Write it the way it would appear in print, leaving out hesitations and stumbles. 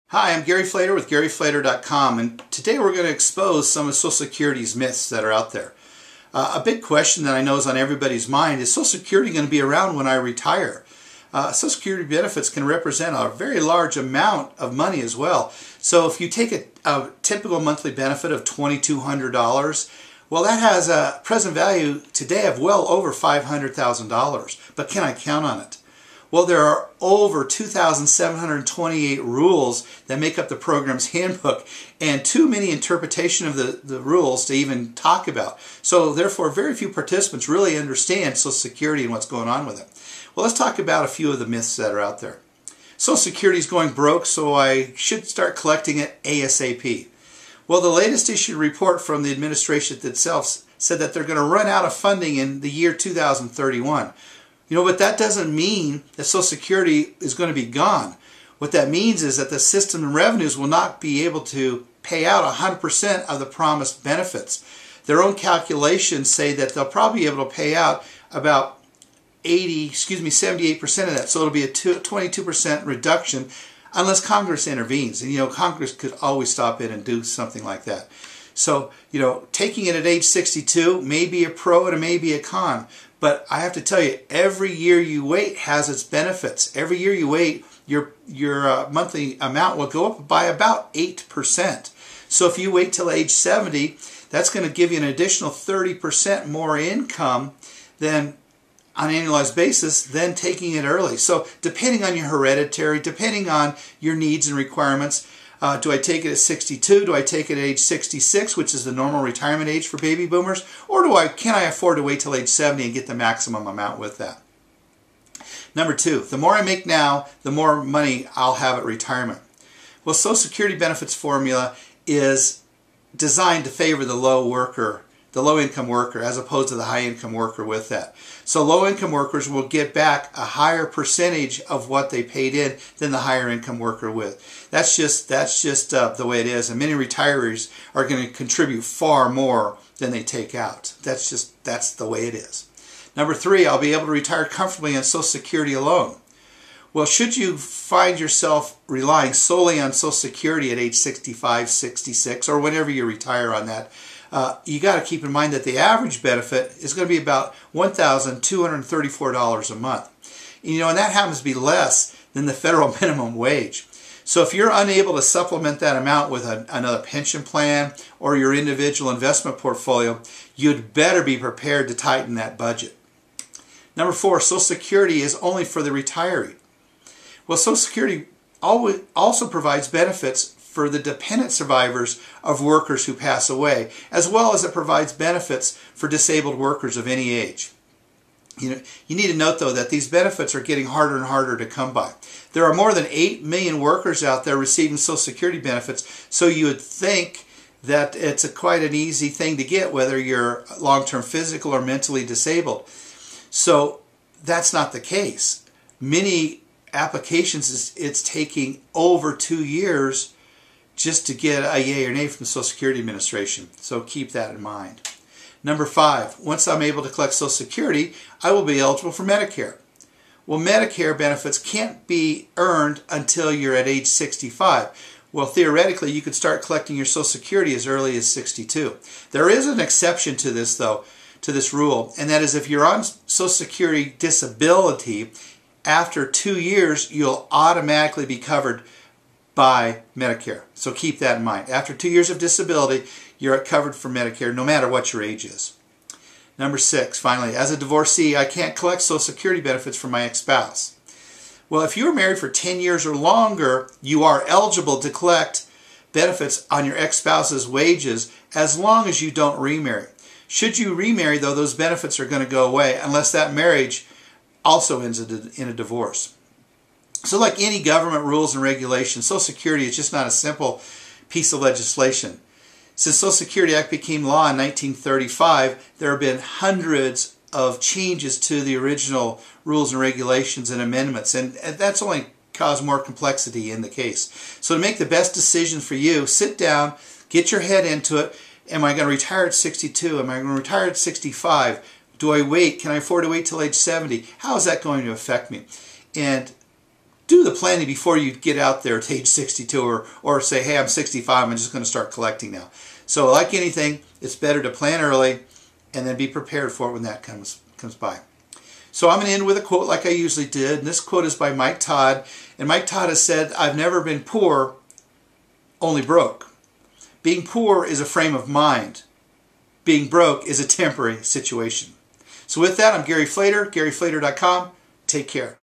Hi, I'm Gary Flater with GaryFlater.com, and today we're going to expose some of Social Security's myths that are out there. A big question that I know is on everybody's mind is Social Security going to be around when I retire? Social Security benefits can represent a very large amount of money as well. So if you take a typical monthly benefit of $2,200, well, that has a present value today of well over $500,000. But can I count on it? Well, there are over 2,728 rules that make up the program's handbook, and too many interpretation of the rules to even talk about. So therefore, very few participants really understand Social Security and what's going on with it. Well, let's talk about a few of the myths that are out there. Social Security is going broke, so I should start collecting it ASAP. Well, the latest issued report from the administration itself said that they're going to run out of funding in the year 2031. But that doesn't mean that Social Security is going to be gone. What that means is that the system and revenues will not be able to pay out 100% of the promised benefits. Their own calculations say that they'll probably be able to pay out about 78% of that. So it'll be a 22% reduction unless Congress intervenes. And Congress could always stop in and do something like that. So, taking it at age 62 may be a pro and it may be a con. But I have to tell you, every year you wait has its benefits. Every year you wait, your monthly amount will go up by about 8%. So if you wait till age 70, that's going to give you an additional 30% more income than on an annualized basis than taking it early. So depending on your hereditary, depending on your needs and requirements, do I take it at 62? Do I take it at age 66, which is the normal retirement age for baby boomers? Or can I afford to wait till age 70 and get the maximum amount with that? Number two, the more I make now, the more money I'll have at retirement. Well, Social Security benefits formula is designed to favor the low-income worker as opposed to the high-income worker with that. So low-income workers will get back a higher percentage of what they paid in than the higher-income worker with. That's just the way it is, and many retirees are going to contribute far more than they take out. That's the way it is. Number three, I'll be able to retire comfortably on Social Security alone. Well, should you find yourself relying solely on Social Security at age 65, 66, or whenever you retire on that, you got to keep in mind that the average benefit is going to be about $1,234 a month. And that happens to be less than the federal minimum wage. So if you're unable to supplement that amount with another pension plan or your individual investment portfolio, you'd better be prepared to tighten that budget. Number four, Social Security is only for the retiree. Well, Social Security also provides benefits for the dependent survivors of workers who pass away, as well as it provides benefits for disabled workers of any age. You need to note, though, that these benefits are getting harder and harder to come by. There are more than 8 million workers out there receiving Social Security benefits, so you would think that it's quite an easy thing to get, whether you're long-term physical or mentally disabled. So that's not the case. Many applications, it's taking over 2 years just to get a yay or nay from the Social Security Administration. So keep that in mind. Number five, once I'm able to collect Social Security, I will be eligible for Medicare. Well, Medicare benefits can't be earned until you're at age 65. Well, theoretically, you could start collecting your Social Security as early as 62. There is an exception to this, though, to this rule, and that is if you're on Social Security disability, after 2 years, you'll automatically be covered by Medicare. So keep that in mind. After 2 years of disability, you're covered for Medicare no matter what your age is. Number six, finally, as a divorcee, I can't collect Social Security benefits from my ex-spouse. Well, if you were married for 10 years or longer, you are eligible to collect benefits on your ex-spouse's wages as long as you don't remarry. Should you remarry, though, those benefits are going to go away unless that marriage also ends in a divorce. So like any government rules and regulations, Social Security is just not a simple piece of legislation. Since Social Security Act became law in 1935, there have been hundreds of changes to the original rules and regulations and amendments, and that's only caused more complexity in the case. So to make the best decision for you, sit down, get your head into it. Am I going to retire at 62? Am I going to retire at 65? Do I wait? Can I afford to wait till age 70? How is that going to affect me? And do the planning before you get out there at age 62 or say, hey, I'm 65, I'm just going to start collecting now. So like anything, it's better to plan early and then be prepared for it when that comes by. So I'm going to end with a quote like I usually did. And this quote is by Mike Todd. And Mike Todd has said, I've never been poor, only broke. Being poor is a frame of mind. Being broke is a temporary situation. So with that, I'm Gary Flater, GaryFlater.com. Take care.